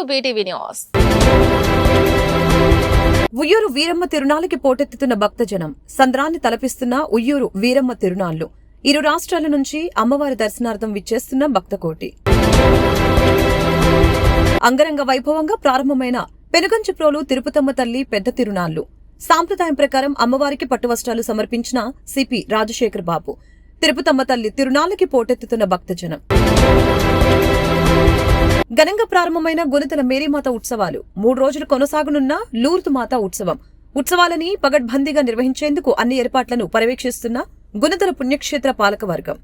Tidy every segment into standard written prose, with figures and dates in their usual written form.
BTV news. Uyyuru Veeramma తిరునాళ్ళకి పోటెత్తుతున్న భక్తజనం సంద్రాన్ని తలపిస్తున్న ఉయ్యూరు వీరమ్మ తిరునాళ్లు. ఇరు రాష్ట్రాల నుంచి అమ్మవారి దర్శనార్థం విచ్చేస్తున్న భక్తకోటి. అంగరంగ వైభవంగా ప్రారంభమైన పెనుగంచిప్రోలు తిరుపతమ్మ తల్లి పెద్ద తిరునాళ్లు. సాంప్రదాయం ప్రకారం అమ్మవారికి పట్టువస్త్రాలు సమర్పించిన సిపి రాజశేఖర్ బాబు. తిరుపతమ్మ తల్లి తిరునాళ్లకి పోటెత్తుతున్న భక్తజనం. ఘనంగా ప్రారంభమైన గుణతల మేరీమాత ఉత్సవాలు 3 రోజులు కొనసాగనున్న లూర్దు మాత ఉత్సవం. ఉత్సవాలని పగడ్బందీగా నిర్వహించేందుకు అన్ని ఏర్పాట్లను పర్యవేక్షిస్తున్న గుణతల పుణ్యక్షేత్ర పాలకవర్గం.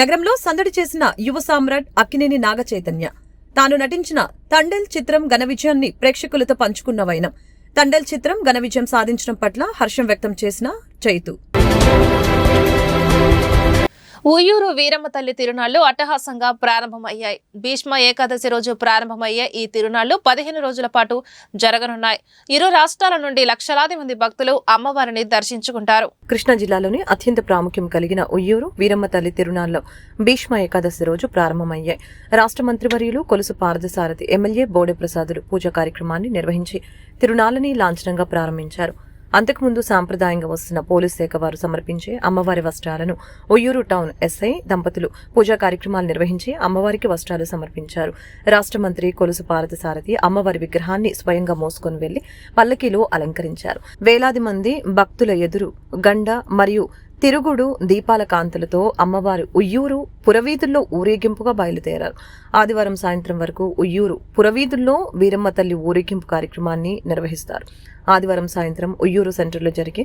నగరంలో సందడి చేసిన యువ సామ్రాట్ అక్కినేని నాగచైతన్య. తాను నటించిన తండేల్ చిత్రం ఘన విజయాన్ని ప్రేక్షకులతో పంచుకున్న వైనం. తండేల్ చిత్రం ఘన విజయం సాధించడం పట్ల హర్షం వ్యక్తం చేసిన చైతు. ఉయ్యూరు వీరమ్మ తల్లి తిరునాళ్లు అట్టహాసంగా ప్రారంభమయ్యాయి. భీష్మ ఏకాదశి రోజు ప్రారంభమయ్యే ఈ తిరునాళ్లు 15 రోజుల పాటు జరగనున్నాయి. ఇరు రాష్ట్రాల నుండి లక్షలాది మంది భక్తులు అమ్మవారిని దర్శించుకుంటారు. కృష్ణా జిల్లాలోని అత్యంత ప్రాముఖ్యం కలిగిన ఉయ్యూరు వీరమ్మ తల్లి తిరునాళ్లు భీష్మ ఏకాదశి రోజు ప్రారంభమయ్యాయి. రాష్ట్ర మంత్రివర్యులు కొలుసు పార్థసారథి ఎమ్మెల్యే బోడే ప్రసాదులు పూజా కార్యక్రమాన్ని నిర్వహించి తిరునాళ్లని లాంఛనంగా ప్రారంభించారు. అంతకుముందు సాంప్రదాయంగా వస్తున్న పోలీస్ శాఖ వారు సమర్పించే అమ్మవారి వస్త్రాలను ఉయ్యూరు టౌన్ ఎస్ఐ దంపతులు పూజా కార్యక్రమాలు నిర్వహించి అమ్మవారికి వస్త్రాలు సమర్పించారు. రాష్ట్ర మంత్రి కొలుసు పార్థసారథి అమ్మవారి విగ్రహాన్ని స్వయంగా మోసుకొని వెళ్లి పల్లకీలో అలంకరించారు. వేలాది మంది భక్తుల ఎదురు గండ మరియు తిరుగుడు దీపాల కాంతులతో అమ్మవారు ఉయ్యూరు పురవీధుల్లో ఊరేగింపుగా బయలుదేరారు. ఆదివారం సాయంత్రం వరకు ఉయ్యూరు పురవీధుల్లో వీరమ్మ తల్లి ఊరేగింపు కార్యక్రమాన్ని నిర్వహిస్తారు. ఆదివారం సాయంత్రం ఉయ్యూరు సెంటర్లో జరిగే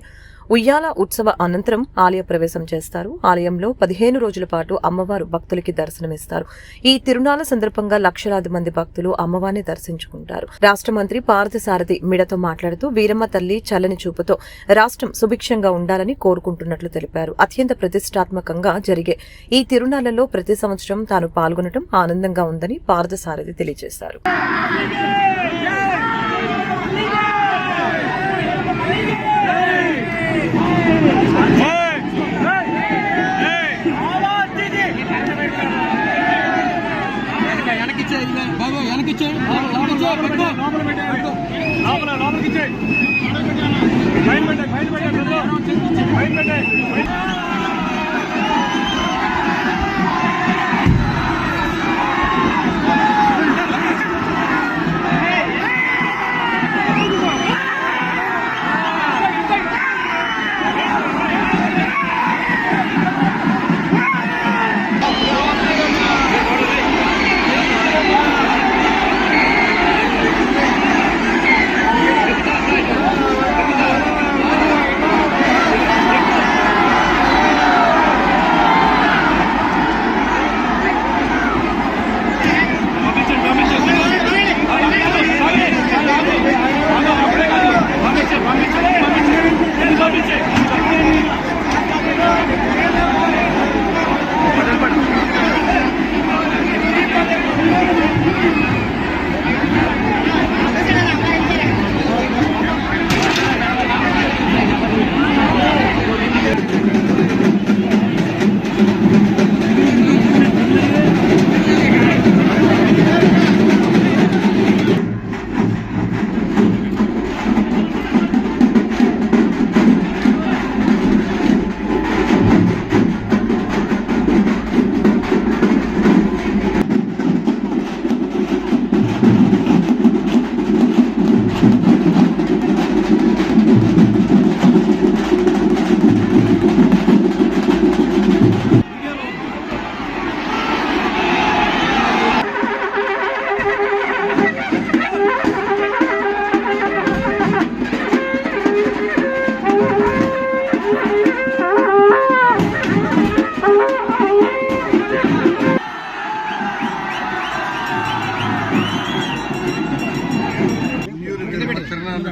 ఉయ్యాల ఉత్సవ అనంతరం ఆలయ ప్రవేశం చేస్తారు. ఆలయంలో 15 రోజుల పాటు అమ్మవారు భక్తులకి దర్శనమిస్తారు. ఈ తిరునాళ్ల సందర్భంగా లక్షలాది మంది భక్తులు అమ్మవారిని దర్శించుకుంటారు. రాష్ట్ర మంత్రి పార్థసారథి మిడతో మాట్లాడుతూ వీరమ్మ తల్లి చల్లని చూపుతో రాష్ట్రం సుభిక్షంగా ఉండాలని కోరుకుంటున్నట్లు తెలిపారు. అత్యంత ప్రతిష్టాత్మకంగా జరిగే ఈ తిరునాళ్లలో ప్రతి సంవత్సరం తాను పాల్గొనడం ఆనందంగా ఉందని పార్థసారథి తెలియజేశారు.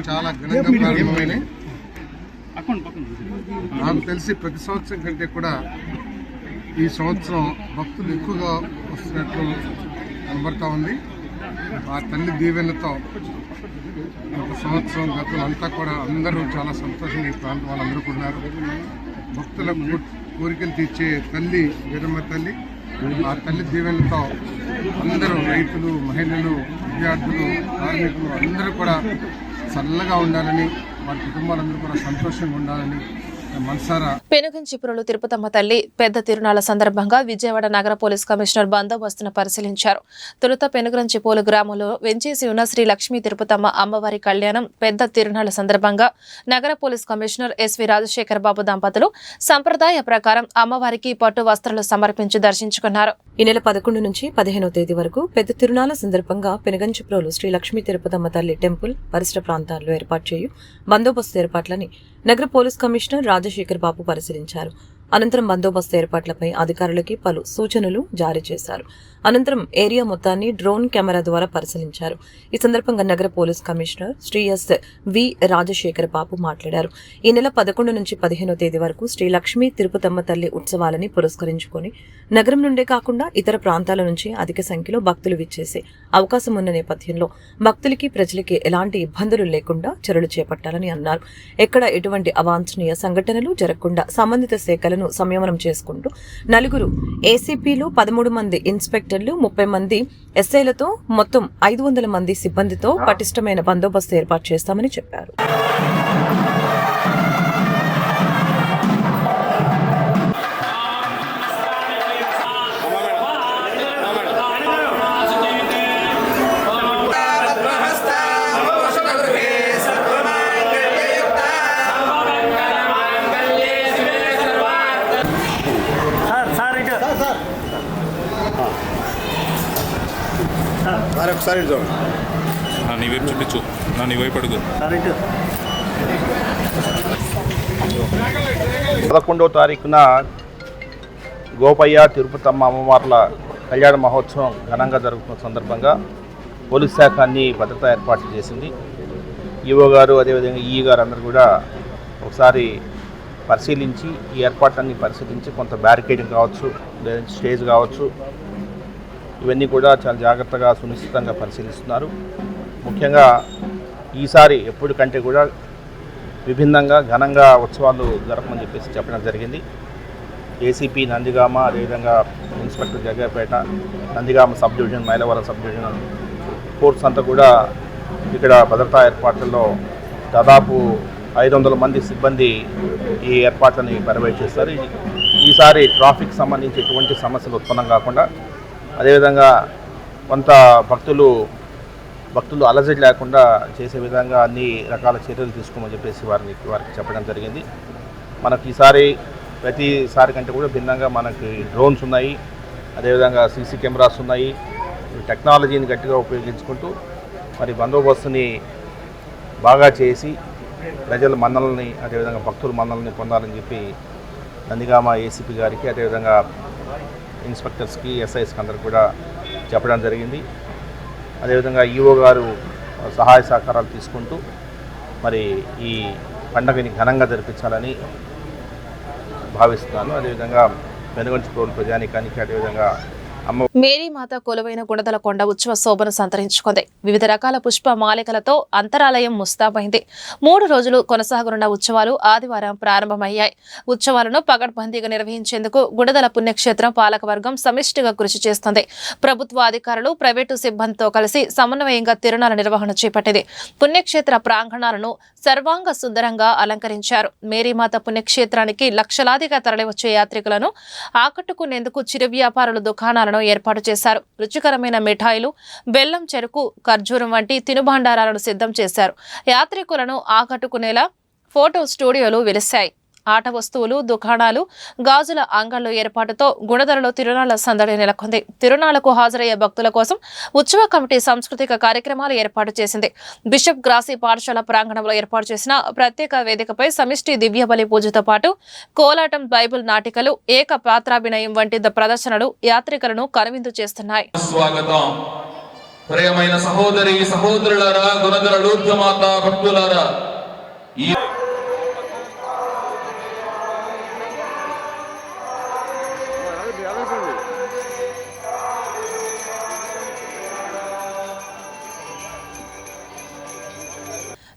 చాలా ఘనంగా ప్రారంభమైనాయి. నాకు తెలిసి ప్రతి సంవత్సరం కంటే కూడా ఈ సంవత్సరం భక్తులు ఎక్కువగా వస్తున్నట్లు కనబడతా ఉంది. ఆ తల్లి దీవెనతో ఒక సంవత్సరం గతులంతా కూడా అందరూ చాలా సంతోషంగా ఈ ప్రాంతం వాళ్ళందరూ ఉన్నారు. భక్తుల కోరికలు తీర్చే తల్లి వీరమ్మ తల్లి ఆ తల్లి దీవెనతో అందరూ రైతులు, మహిళలు, విద్యార్థులు, కార్మికులు అందరూ కూడా చల్లగా ఉండాలని, వారి కుటుంబాలందరూ కూడా సంతోషంగా ఉండాలని మనసారా. పెనుగంచిప్రోలు తిరుపతమ్మ తల్లి పెద్ద తిరునాళ్ల సందర్భంగా విజయవాడ నగర పోలీస్ కమిషనర్ బందోబస్తును పరిశీలించారు. తొలుత పెనుగంచిప్రోలు గ్రామంలో వెంచేసి ఉన్న శ్రీ లక్ష్మీ తిరుపతమ్మ అమ్మవారి కళ్యాణం పెద్ద తిరునాళ్ల సందర్భంగా నగర పోలీస్ కమిషనర్ ఎస్వి రాజశేఖర్ బాబు దంపతులు సంప్రదాయ ప్రకారం అమ్మవారికి పట్టు వస్త్రాలు సమర్పించి దర్శించుకున్నారు. ఈ నెల 11 నుంచి 15వ తేదీ వరకు పెద్ద తిరునాళ్ల సందర్భంగా పెనుగంచిప్రోలు శ్రీ లక్ష్మీ తిరుపతమ్మ తల్లి టెంపుల్ పరిసర ప్రాంతాల్లో ఏర్పాటు చేయు బందోబస్తు ఏర్పాట్లని నగర పోలీస్ కమిషనర్ రాజశేఖర్ బాబు పరిశీలించారు. అనంతరం బందోబస్తు ఏర్పాట్లపై అధికారులకి పలు సూచనలు జారీ చేశారు. అనంతరం ఏరియా మొత్తాన్ని డ్రోన్ కెమెరా ద్వారా పరిశీలించారు. ఈ సందర్భంగా నగర పోలీస్ కమిషనర్ శ్రీ ఎస్ వి రాజశేఖర్ బాబు మాట్లాడారు. ఈ నెల 11 నుంచి 15వ తేదీ వరకు శ్రీ లక్ష్మీ తిరుపతమ్మ తల్లి ఉత్సవాలని పురస్కరించుకొని నగరం నుండే కాకుండా ఇతర ప్రాంతాల నుంచి అధిక సంఖ్యలో భక్తులు విచ్చేసే అవకాశం ఉన్న నేపథ్యంలో భక్తులకి, ప్రజలకి ఎలాంటి ఇబ్బందులు లేకుండా చర్యలు చేపట్టాలని అన్నారు. ఎక్కడ ఎటువంటి అవాంఛనీయ సంఘటనలు జరగకుండా సంబంధిత శాఖలను సంయమనం చేసుకుంటూ 4 ఏసీపీలు, 13 మంది ఇన్స్పెక్టర్లు, 30 మంది ఎస్ఐలతో మొత్తం 500 మంది సిబ్బందితో పటిష్టమైన బందోబస్తు ఏర్పాటు చేస్తామని చెప్పారు. ఒకసారి నీ వైపు చూపించు, నీ వైపు అడుగు. 11వ తారీఖున గోపయ్య తిరుపతమ్మ అమ్మవార్ల కళ్యాణ మహోత్సవం ఘనంగా జరుగుతున్న సందర్భంగా పోలీస్ శాఖ అన్ని భద్రతా ఏర్పాట్లు చేసింది. ఈఓ గారు, అదేవిధంగా ఈఈ గారు అందరూ కూడా ఒకసారి పరిశీలించి ఈ ఏర్పాట్లన్నీ పరిశీలించి కొంత బ్యారికేడింగ్ కావచ్చు, లేదా స్టేజ్ కావచ్చు, ఇవన్నీ కూడా చాలా జాగ్రత్తగా సునిశ్చితంగా పరిశీలిస్తున్నారు. ముఖ్యంగా ఈసారి ఎప్పటికంటే కూడా విభిన్నంగా ఘనంగా ఉత్సవాలు జరపమని చెప్పేసి చెప్పడం జరిగింది. ఏసీపీ నందిగామ, అదేవిధంగా inspector Jaggapeta, Nandigama sub division, Mylavaram sub division force అంతా కూడా ఇక్కడ భద్రతా ఏర్పాట్లలో దాదాపు 500 మంది సిబ్బంది ఈ ఏర్పాట్లని పర్యవేక్షిస్తారు. ఈసారి ట్రాఫిక్ సంబంధించి ఎటువంటి సమస్యలు ఉత్పన్నం కాకుండా, అదేవిధంగా కొంత భక్తులు అలజడి లేకుండా చేసే విధంగా అన్ని రకాల చర్యలు తీసుకోమని చెప్పేసి వారికి చెప్పడం జరిగింది. మనకి ఈసారి ప్రతిసారి కంటే కూడా భిన్నంగా మనకి డ్రోన్స్ ఉన్నాయి, అదేవిధంగా సీసీ కెమెరాస్ ఉన్నాయి. టెక్నాలజీని గట్టిగా ఉపయోగించుకుంటూ మరి బందోబస్తుని బాగా చేసి ప్రజల మన్నలని, అదేవిధంగా భక్తుల మన్నలని పొందాలని చెప్పి నందిగామ ఏసీపీ గారికి, అదేవిధంగా ఇన్స్పెక్టర్స్కి, ఎస్ఐస్కి అందరికి కూడా చెప్పడం జరిగింది. అదేవిధంగా ఈఓ గారు సహాయ సహకారాలు తీసుకుంటూ మరి ఈ పండుగని ఘనంగా జరిపించాలని భావిస్తున్నాను. అదేవిధంగా పెనుగంచిప్రోలు ప్రజానీకానికి, అదేవిధంగా మేరీమాత కొలువైన గుణదలకొండ ఉత్సవ శోభను సంతరించుకుంది. వివిధ రకాల పుష్ప మాలికలతో అంతరాలయం ముస్తాబైంది. 3 రోజులు కొనసాగనున్న ఉత్సవాలు ఆదివారం ప్రారంభమయ్యాయి. ఉత్సవాలను పకడ్బందీగా నిర్వహించేందుకు గుణదల పుణ్యక్షేత్రం పాలకవర్గం సమిష్టిగా కృషి చేస్తుంది. ప్రభుత్వ అధికారులు, ప్రైవేటు సిబ్బందితో కలిసి సమన్వయంగా తిరునాళ్ల నిర్వహణ చేపట్టింది. పుణ్యక్షేత్ర ప్రాంగణాలను సర్వాంగ సుందరంగా అలంకరించారు. మేరీమాత పుణ్యక్షేత్రానికి లక్షలాదిగా తరలివచ్చే యాత్రికులను ఆకట్టుకునేందుకు చిరు వ్యాపారులు దుకాణాలను ఏర్పాటు చేశారు. రుచికరమైన మిఠాయిలు, బెల్లం, చెరుకు, ఖర్జూరం వంటి తినుబండారాలను సిద్ధం చేశారు. యాత్రికులను ఆకట్టుకునేలా ఫోటో స్టూడియోలు వెలిశాయి. ఆట వస్తువులు, దుకాణాలు, గాజుల అంగళ్లు ఏర్పాటుతో గుణదలలో తిరునాళ్ల సందడి నెలకొంది. తిరునాళ్లకు హాజరయ్యే భక్తుల కోసం ఉత్సవ కమిటీ సాంస్కృతిక కార్యక్రమాలు ఏర్పాటు చేసింది. బిషప్ గ్రాసీ పాఠశాల ప్రాంగణంలో ఏర్పాటు చేసిన ప్రత్యేక వేదికపై సమిష్టి దివ్యబలి పూజతో పాటు కోలాటం, బైబిల్ నాటికలు, ఏక పాత్రాభినయం వంటి ప్రదర్శనలు యాత్రికులను కనువిందు చేస్తున్నాయి. ప్రియమైన సహోదరి సహోదరులారా, గుణదల లూర్ధమాత భక్తులారా,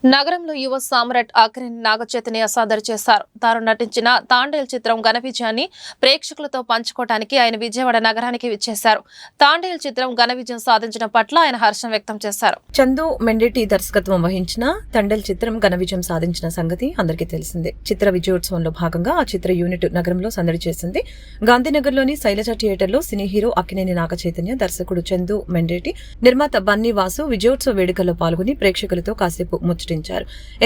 నగరంలో యువ సామ్రాట్ అక్కినేని నాగచైతన్య సందడి చేశారు. తాను నటించిన తాండేల్ చిత్రం ఘన విజయాన్ని ప్రేక్షకులతో పంచుకోవడానికి ఆయన విజయవాడ నగరానికి విచ్చేశారు. తాండేల్ చిత్రం ఘన విజయం సాధించిన పట్ల ఆయన హర్షం వ్యక్తం చేశారు. చందు మెండేటి దర్శకత్వం వహించిన తండేల్ చిత్రం ఘన విజయం సాధించిన సంగతి అందరికీ తెలిసిందే. చిత్ర విజయోత్సవంలో భాగంగా ఆ చిత్ర యూనిట్ నగరంలో సందడి చేసింది. గాంధీనగర్లోని శైలజ థియేటర్లో సినీ హీరో అక్కినేని నాగచైతన్య, దర్శకుడు చందు మెండేటి, నిర్మాత బన్నీ వాసు విజయోత్సవ వేడుకల్లో పాల్గొని ప్రేక్షకులతో కాసేపు ముచ్చటించారు.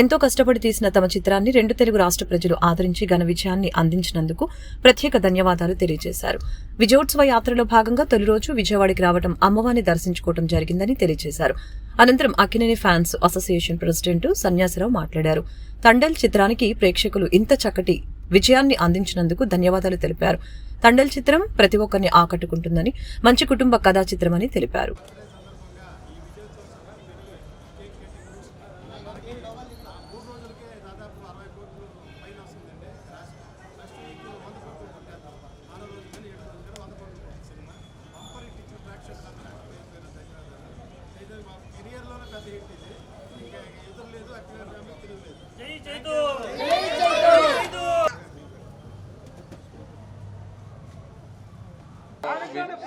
ఎంతో కష్టపడి తీసిన తమ చిత్రాన్ని 2 తెలుగు రాష్ట్ర ప్రజలు ఆదరించి ఘన విజయాన్ని అందించినందుకు ప్రత్యేక ధన్యవాదాలు తెలియజేశారు. విజయోత్సవ యాత్రలో భాగంగా తొలి రోజు విజయవాడకి రావడం, అమ్మవారిని దర్శించుకోవడం జరిగిందని తెలియజేశారు. అనంతరం Akkineni fans association president Sanyasa Rao మాట్లాడారు. తండేల్ చిత్రానికి ప్రేక్షకులు ఇంత చక్కటి విజయాన్ని అందించినందుకు ధన్యవాదాలు తెలిపారు. తండేల్ చిత్రం ప్రతి ఒక్కరిని ఆకట్టుకుంటుందని, మంచి కుటుంబ కథా చిత్రమని తెలిపారు.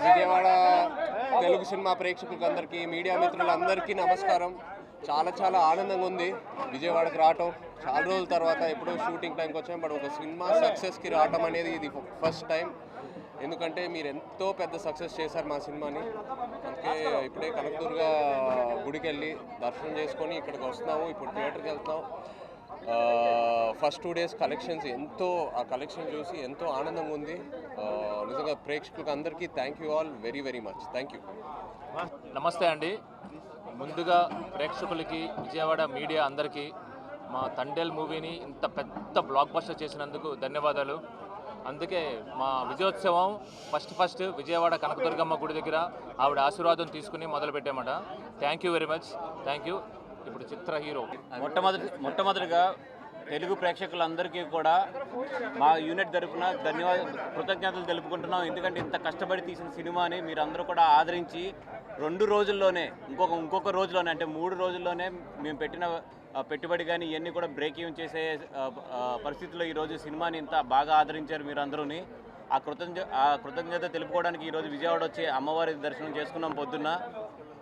విజయవాడ తెలుగు సినిమా ప్రేక్షకులందరికీ, మీడియా మిత్రులందరికీ నమస్కారం. చాలా ఆనందంగా ఉంది విజయవాడకి రావటం. చాలా రోజుల తర్వాత ఎప్పుడో షూటింగ్ టైంకి వచ్చాం. బట్ ఒక సినిమా సక్సెస్కి రావటం అనేది ఇది ఫస్ట్ టైం. ఎందుకంటే మీరు ఎంతో పెద్ద సక్సెస్ చేశారు మా సినిమాని. అందుకే ఇప్పుడే కనకదుర్గ గుడికి వెళ్ళి దర్శనం చేసుకొని ఇక్కడికి వస్తున్నాము. ఇప్పుడు థియేటర్కి వెళ్తున్నాం. ఫస్ట్ 2 days కలెక్షన్స్ ఆ కలెక్షన్ చూసి ఎంతో ఆనందంగా ఉంది. నిజంగా ప్రేక్షకులకు అందరికీ thank you all very much. Thank you. నమస్తే అండి. ముందుగా ప్రేక్షకులకి, విజయవాడ మీడియా అందరికీ మా తండేల్ మూవీని ఇంత పెద్ద బ్లాక్ బస్టర్ చేసినందుకు ధన్యవాదాలు. అందుకే మా విజయోత్సవం ఫస్ట్ విజయవాడ కనకదుర్గమ్మ గుడి దగ్గర ఆవిడ ఆశీర్వాదం తీసుకుని మొదలు పెట్టామట. Thank you very much. Thank you. ఇప్పుడు చిత్ర హీరో మొట్టమొదటిగా తెలుగు ప్రేక్షకులందరికీ కూడా మా యూనిట్ తరపున కృతజ్ఞతలు తెలుపుకుంటున్నాం. ఎందుకంటే ఇంత కష్టపడి తీసిన సినిమాని మీరందరూ కూడా ఆదరించి 2 రోజుల్లోనే ఇంకొక రోజులోనే అంటే 3 రోజుల్లోనే మేము పెట్టిన పెట్టుబడి కానీ ఇవన్నీ కూడా బ్రేక్ ఈవెన్ చేసే పరిస్థితుల్లో ఈరోజు సినిమాని ఇంత బాగా ఆదరించారు మీరందరూని. ఆ కృతజ్ఞత తెలుపుకోవడానికి ఈరోజు విజయవాడ వచ్చి అమ్మవారి దర్శనం చేసుకున్నాం. పొద్దున్న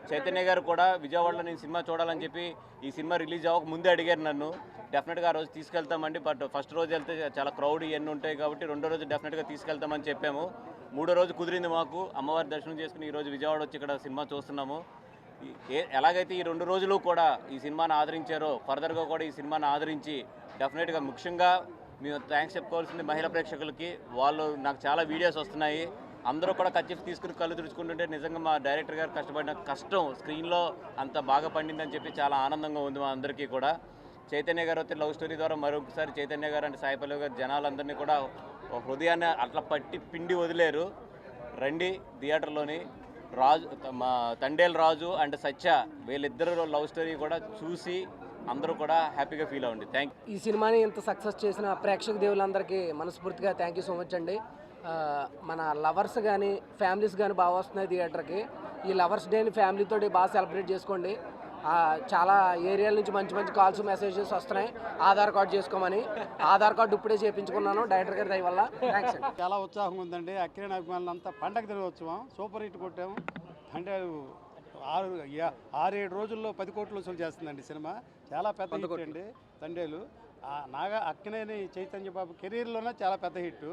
చైతన్య గారు కూడా విజయవాడలో నేను సినిమా చూడాలని చెప్పి ఈ సినిమా రిలీజ్ అవ్వక ముందే అడిగారు నన్ను. డెఫినెట్గా ఆ రోజు తీసుకెళ్తామండి, బట్ ఫస్ట్ రోజు వెళ్తే చాలా క్రౌడ్ ఇవన్నీ ఉంటాయి కాబట్టి 2వ రోజు డెఫినెట్గా తీసుకెళ్తామని చెప్పాము. 3వ రోజు కుదిరింది మాకు. అమ్మవారి దర్శనం చేసుకుని ఈరోజు విజయవాడ వచ్చి ఇక్కడ సినిమా చూస్తున్నాము. ఎలాగైతే ఈ 2 రోజులు కూడా ఈ సినిమాని ఆదరించారో ఫర్దర్గా కూడా ఈ సినిమాని ఆదరించి డెఫినెట్గా ముఖ్యంగా మేము థ్యాంక్స్ చెప్పుకోవాల్సింది మహిళా ప్రేక్షకులకి. వాళ్ళు నాకు చాలా వీడియోస్ వస్తున్నాయి. అందరూ కూడా కచ్చిఫ్ తీసుకుని కళ్ళు తుడుచుకుంటుంటే నిజంగా మా డైరెక్టర్ గారు కష్టపడిన కష్టం స్క్రీన్లో అంత బాగా పండిందని చెప్పి చాలా ఆనందంగా ఉంది మా అందరికీ కూడా. చైతన్య గారు అయితే లవ్ స్టోరీ ద్వారా మరొకసారి చైతన్య గారు అంటే సాయి పల్లవి గారు జనాలందరినీ కూడా హృదయాన్ని అట్లా పిండి వదిలేరు. రండి థియేటర్లోని మా తండేల్ రాజు అండ్ సత్య వీళ్ళిద్దరు లవ్ స్టోరీ కూడా చూసి అందరూ కూడా హ్యాపీగా ఫీల్ అవ్వండి. Thank you. ఈ సినిమాని ఇంత సక్సెస్ చేసిన ప్రేక్షక దేవులందరికీ మనస్ఫూర్తిగా థ్యాంక్ యూ సో మచ్ అండి. మన లవర్స్ కానీ ఫ్యామిలీస్ కానీ బాగా వస్తున్నాయి థియేటర్కి. ఈ లవర్స్ డేని ఫ్యామిలీతో బాగా సెలబ్రేట్ చేసుకోండి. చాలా ఏరియాల నుంచి మంచి కాల్స్ మెసేజెస్ వస్తున్నాయి ఆధార్ కార్డు చేసుకోమని. ఆధార్ కార్డు ఇప్పుడే చేయించుకున్నాను డైరెక్టర్ గారి దయ వల్ల. థ్యాంక్స్ అండి. చాలా ఉత్సాహంగా ఉందండి. అక్కినేని అభిమానులంతా పండగ తిరగొచ్చాం. Super hit కొట్టాము. అంటే 6-7 రోజుల్లో 10 కోట్లు వసూలు చేస్తుందండి సినిమా. చాలా పెద్ద హిట్ అండి తండేలు. అక్కినేని చైతన్య బాబు కెరీర్లోనే చాలా పెద్ద హిట్.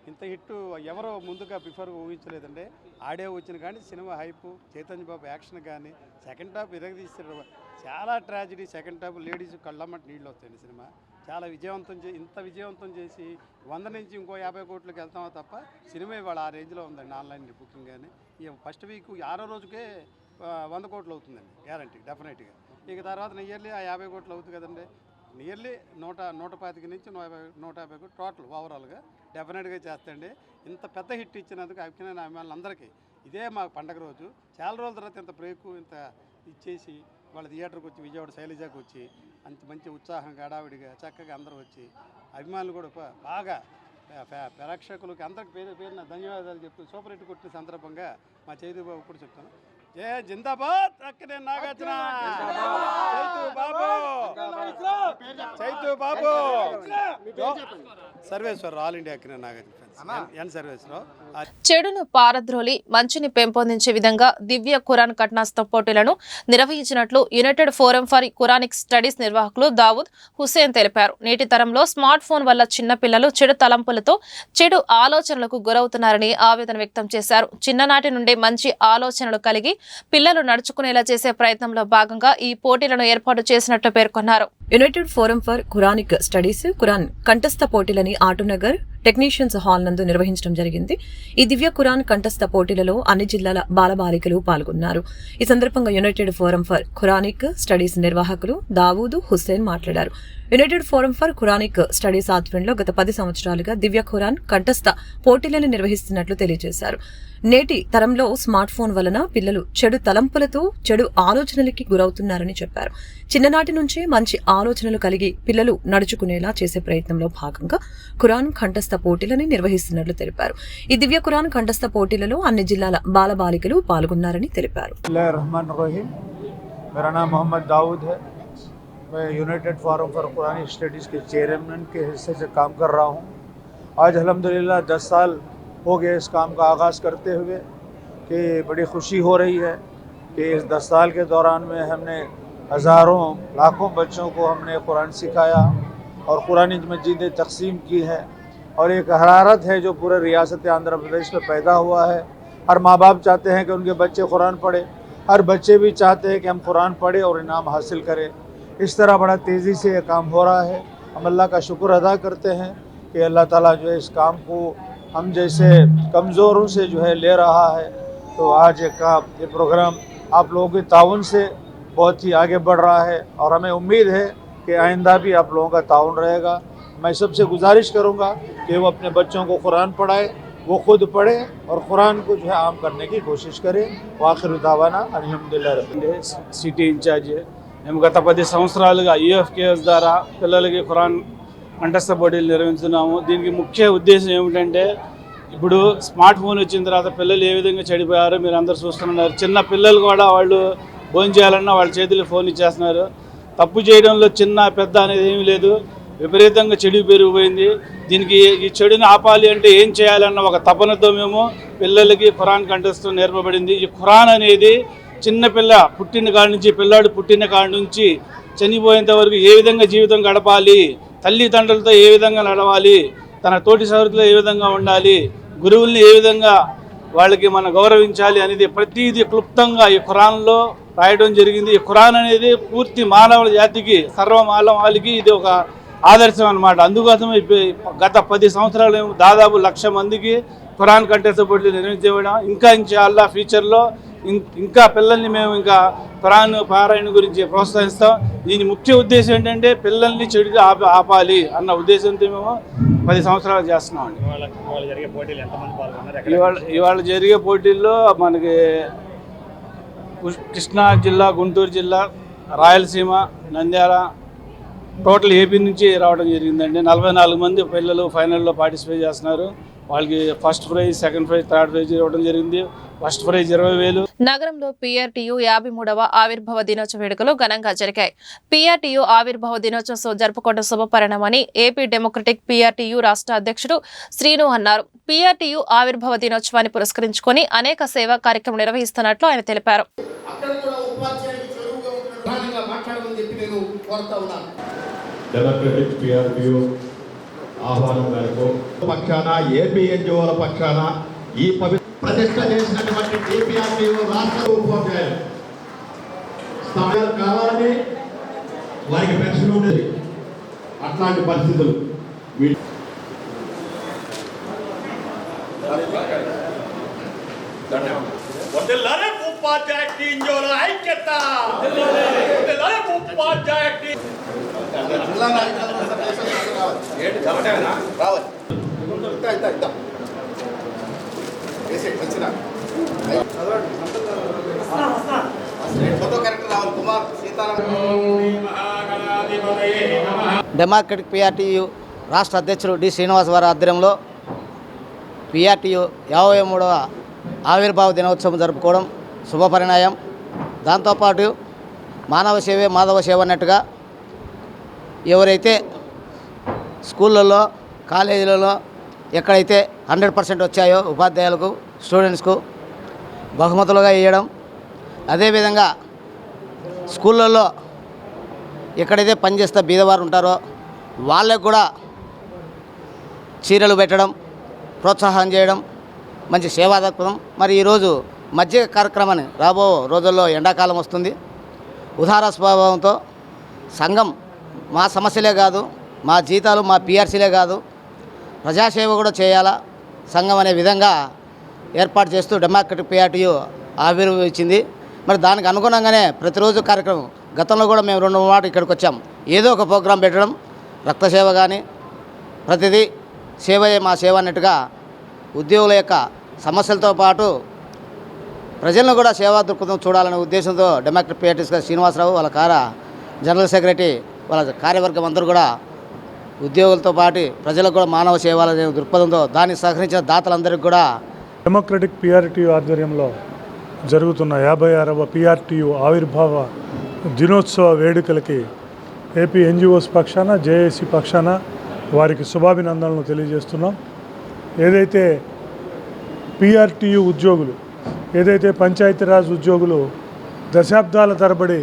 ఇంత హిట్ ఎవరో ముందుగా బిఫోర్గా ఊహించలేదండి. ఆడే వచ్చిన కానీ సినిమా హైపు, చైతన్య బాబు యాక్షన్ కానీ, సెకండ్ హాఫ్ ఇరగదీస్తారు. చాలా ట్రాజిడీ. సెకండ్ హాఫ్ లేడీస్ కళ్ళమ్మటి నీళ్ళు వస్తాయండి. సినిమా చాలా ఇంత విజయవంతం చేసి 100 నుంచి ఇంకో 50 కోట్లకి వెళ్తామో తప్ప సినిమా ఇవాళ ఆ రేంజ్లో ఉందండి. ఆన్లైన్ బుకింగ్ కానీ ఈ ఫస్ట్ వీక్ 6వ రోజుకే 100 కోట్లు అవుతుందండి గ్యారంటీ డెఫినెట్గా. ఇక తర్వాత నియర్లీ ఆ 50 కోట్లు అవుతుంది కదండి. నియర్లీ 125 నుంచి 150 కోట్లు టోటల్ ఓవరాల్గా డెఫినెట్గా చేస్తండి. ఇంత పెద్ద హిట్ ఇచ్చినందుకు అక్కినేని అభిమానులందరికీ ఇదే మా పండగ రోజు. చాలా రోజుల తర్వాత ఇంత బ్రేకు ఇంత ఇచ్చేసి వాళ్ళ థియేటర్కి వచ్చి విజయవాడ శైలజాకి వచ్చి అంత మంచి ఉత్సాహంగా హడావిడిగా చక్కగా అందరూ వచ్చి అభిమానులు కూడా బాగా ప్రేక్షకులకి అందరికి పేరున ధన్యవాదాలు చెప్తూ సూపర్ హిట్ కొట్టిన సందర్భంగా మా చైతన్య బాబు కూడా చెప్తాను. జయ జిందాబాద్ అక్కినే నాగార్జున చైతు బాబు సర్వేశ్వరరావు ఆల్ ఇండియా అక్కినే నాగార్జున ఎన్ సర్వేశ్వరరావు. చెడును పారద్రోలి మంచిని పెంపొందించే విధంగా దివ్య ఖురాన్ కఠనాస్తం పోటీలను నిర్వహించినట్లు United Forum for Quranic studies నిర్వాహకులు దావూద్ హుస్సేన్ తెలిపారు. నేటి తరంలో స్మార్ట్ ఫోన్ వల్ల చిన్న పిల్లలు చెడు తలంపులతో చెడు ఆలోచనలకు గురవుతున్నారని ఆవేదన వ్యక్తం చేశారు. చిన్ననాటి నుండే మంచి ఆలోచనలు కలిగి పిల్లలు నడుచుకునేలా చేసే ప్రయత్నంలో భాగంగా ఈ పోటీలను ఏర్పాటు చేసినట్లు పేర్కొన్నారు. United Forum for Quranic Studies Quran కంఠస్థ పోటీలని ఆటోనగర్ టెక్నీషియన్స్ హాల్ నందు నిర్వహించడం జరిగింది. ఈ దివ్య ఖురాన్ కంఠస్థ పోటీలలో అన్ని జిల్లాల బాలబాలికలు పాల్గొన్నారు. ఈ సందర్భంగా United Forum for Quranic studies నిర్వాహకులు దావూద్ హుస్సేన్ మాట్లాడారు. United Forum for Quranic studies ఆధ్వర్యంలో గత 10 సంవత్సరాలుగా దివ్య ఖురాన్ కంఠస్థ పోటీలను నిర్వహిస్తున్నట్లు తెలియజేశారు. నేటి తరంలో స్మార్ట్ ఫోన్ వలన పిల్లలు చెడు తలంపులతో చెడు ఆలోచనలకి గురవుతున్నారని చెప్పారు. చిన్ననాటి నుంచే మంచి ఆలోచనలు కలిగి పిల్లలు నడుచుకునేలా చేసే ప్రయత్నంలో భాగంగా ఖురాన్ కంఠస్థ పోటీలను నిర్వహిస్తున్నట్లు తెలిపారు. ఈ దివ్య ఖురాన్ కంఠస్థ పోటీలలో అన్ని జిల్లాల బాలబాలికలు పాల్గొన్నారని తెలిపారు. मैं United forum for Quranic studies के चेयरमैन के हिस्से से काम कर रहा हूँ. आज अल्हम्दुलिल्लाह 10 साल हो गए इस काम का आगाज़ करते हुए कि बड़ी खुशी हो रही है कि इस 10 साल के दौरान में हमने हज़ारों लाखों बच्चों को हमने कुरान सिखाया और कुरानी मजीदें तकसीम की है और एक हरारत है जो पूरे रियासत आंध्र प्रदेश में पैदा हुआ है. हर माँ बाप चाहते हैं कि उनके बच्चे कुरान पढ़े, हर बच्चे भी चाहते हैं कि हम कुरान पढ़े और इनाम हासिल करें. इस तरह बड़ा तेज़ी से ये काम हो रहा है. हम अल्लाह का शुक्र अदा करते हैं कि अल्लाह ताला जो है इस काम को हम जैसे कमज़ोरों से जो है ले रहा है. तो आज ये प्रोग्राम आप लोगों के ताउन से बहुत ही आगे बढ़ रहा है और हमें उम्मीद है कि आइंदा भी आप लोगों का ताउन रहेगा. मैं सबसे गुजारिश करूँगा कि वो अपने बच्चों को कुरान पढ़ाए, वो खुद पढ़े और कुरान को जो है आम करने की कोशिश करें. आखिर दावाना अल्हम्दुलिल्लाह. సిటీ ఇన్ఛార్జ్ మేము గత 10 సంవత్సరాలుగా యూఎఫ్కేఎస్ ద్వారా పిల్లలకి ఖురాన్ కంఠస్థ పోటీలు నిర్వహిస్తున్నాము. దీనికి ముఖ్య ఉద్దేశం ఏమిటంటే ఇప్పుడు స్మార్ట్ ఫోన్ వచ్చిన తర్వాత పిల్లలు ఏ విధంగా చెడిపోయారో మీరు అందరూ చూస్తున్నారు. చిన్న పిల్లలు కూడా వాళ్ళు భోజనం చేయాలన్నా వాళ్ళ చేతిలో ఫోన్ ఇచ్చేస్తున్నారు. తప్పు చేయడంలో చిన్న పెద్ద అనేది ఏమీ లేదు, విపరీతంగా చెడు పెరిగిపోయింది. దీనికి ఈ చెడుని ఆపాలి అంటే ఏం చేయాలన్న ఒక తపనతో మేము పిల్లలకి ఖురాన్ కంఠస్థం నేర్పబడింది. ఈ ఖురాన్ అనేది చిన్నపిల్ల పుట్టిన కాడి నుంచి పిల్లాడు పుట్టిన కాడి నుంచి చనిపోయేంత వరకు ఏ విధంగా జీవితం గడపాలి, తల్లిదండ్రులతో ఏ విధంగా నడవాలి, తన తోటి సహృతులతో ఏ విధంగా ఉండాలి, గురువుల్ని ఏ విధంగా వాళ్ళకి మనం గౌరవించాలి అనేది ప్రతిదీ క్లుప్తంగా ఈ ఖురాన్లో రాయడం జరిగింది. ఈ ఖురాన్ అనేది పూర్తి మానవ జాతికి సర్వమానవాళికి ఇది ఒక ఆదర్శం అన్నమాట. అందుకోసం గత 10 సంవత్సరాలు దాదాపు 1,00,000 మందికి ఖురాన్ కంఠస్థ పోటీలు నిర్వహించడం. ఇంకా ఇన్షాల్లా ఫ్యూచర్లో ఇంకా పిల్లల్ని మేము ఇంకా ఖురాన్ పారాయణ గురించి ప్రోత్సహిస్తాం. దీని ముఖ్య ఉద్దేశం ఏంటంటే పిల్లల్ని చెడుగా ఆపాలి అన్న ఉద్దేశంతో మేము 10 సంవత్సరాలు చేస్తున్నామండి. ఇవాళ జరిగే పోటీల్లో మనకి కృష్ణా జిల్లా, గుంటూరు జిల్లా, రాయలసీమ, నంద్యాల టోటల్ ఏపీ నుంచి రావడం జరిగిందండి. 44 మంది పిల్లలు ఫైనల్లో పార్టిసిపేట్ చేస్తున్నారు. వాళ్ళకి first prize, second prize, third prize ఇవ్వడం జరిగింది. First prize 20,000. నగరంలో PRTU 53వ ఆవిర్భావ దినోత్సవ వేడుకలు ఘనంగా జరిగాయి. PRTU ఆవిర్భావ దినోత్సవం జరుపుకోవడం శుభపరిణామని ఏపీ డెమోక్రటిక్ PRTU రాష్ట్ర అధ్యక్షుడు శ్రీను అన్నారు. PRTU ఆవిర్భావ దినోత్సవాన్ని పురస్కరించుకొని అనేక సేవా కార్యక్రమం నిర్వహిస్తున్నట్లు ఆయన తెలిపారు. డెమోక్రటిక్ PRTU ఆహ్వానం మేరకు పక్షాన ఏపీ ఎన్జిఓల పక్షాన ఈ ప్రతిష్ట చేసినటువంటి PRTU రాష్ట్ర ఉపాధ్యాయులు స్థానాలు కావాలని వారికి పెన్షన్ ఉండేది. అట్లాంటి పరిస్థితులు ఉపాధ్యాయ ఐక్యత ఉపాధ్యాయ డెమోక్రటిక్ PRTU రాష్ట్ర అధ్యక్షుడు డి శ్రీనివాస్ వారి ఆధ్వర్యంలో PRTU 53వ ఆవిర్భావ దినోత్సవం జరుపుకోవడం శుభపరిణామం. దాంతోపాటు మానవ సేవే మాధవ సేవ అన్నట్టుగా ఎవరైతే స్కూళ్ళల్లో కాలేజీలలో ఎక్కడైతే 100% వచ్చాయో ఉపాధ్యాయులకు స్టూడెంట్స్కు బహుమతులుగా ఇవ్వడం, అదేవిధంగా స్కూళ్ళల్లో ఎక్కడైతే పనిచేస్తే బీదవారు ఉంటారో వాళ్ళకు కూడా చీరలు పెట్టడం, ప్రోత్సాహం చేయడం మంచి సేవాదత్వం. మరి ఈరోజు మధ్య కార్యక్రమాన్ని రాబో రోజుల్లో ఎండాకాలం వస్తుంది, ఉదార స్వభావంతో సంఘం మా సమస్యలే కాదు, మా జీతాలు మా పిఆర్సీలే కాదు, ప్రజాసేవ కూడా చేయాలా సంఘం అనే విధంగా ఏర్పాటు చేస్తూ డెమోక్రటిక్ పిఆర్టీయు ఆవిర్భవించింది. మరి దానికి అనుగుణంగానే ప్రతిరోజు కార్యక్రమం, గతంలో కూడా మేము 2 మాట ఇక్కడికి వచ్చాం, ఏదో ఒక ప్రోగ్రాం పెట్టడం, రక్త సేవ కానీ ప్రతిదీ సేవయే మా సేవ అన్నట్టుగా ఉద్యోగుల యొక్క సమస్యలతో పాటు ప్రజలను కూడా సేవా దృక్పథం చూడాలనే ఉద్దేశంతో డెమోక్రటిక్ పిఆర్టీస్ శ్రీనివాసరావు వాళ్ళ జనరల్ సెక్రటరీ వాళ్ళ కార్యవర్గం అందరూ కూడా ఉద్యోగులతో పాటు ప్రజలకు కూడా మానవ సేవలనే దృక్పథంతో దానికి సహకరించిన దాతలందరికీ కూడా డెమోక్రటిక్ పిఆర్టీయు ఆధ్వర్యంలో జరుగుతున్న 56వ పిఆర్టీయు ఆవిర్భావ దినోత్సవ వేడుకలకి ఏపీ ఎన్జిఓస్ పక్షాన జేఏసీ పక్షాన వారికి శుభాభినందనలు తెలియజేస్తున్నాం. ఏదైతే పిఆర్టీయు ఉద్యోగులు, ఏదైతే పంచాయతీరాజ్ ఉద్యోగులు దశాబ్దాల తరబడి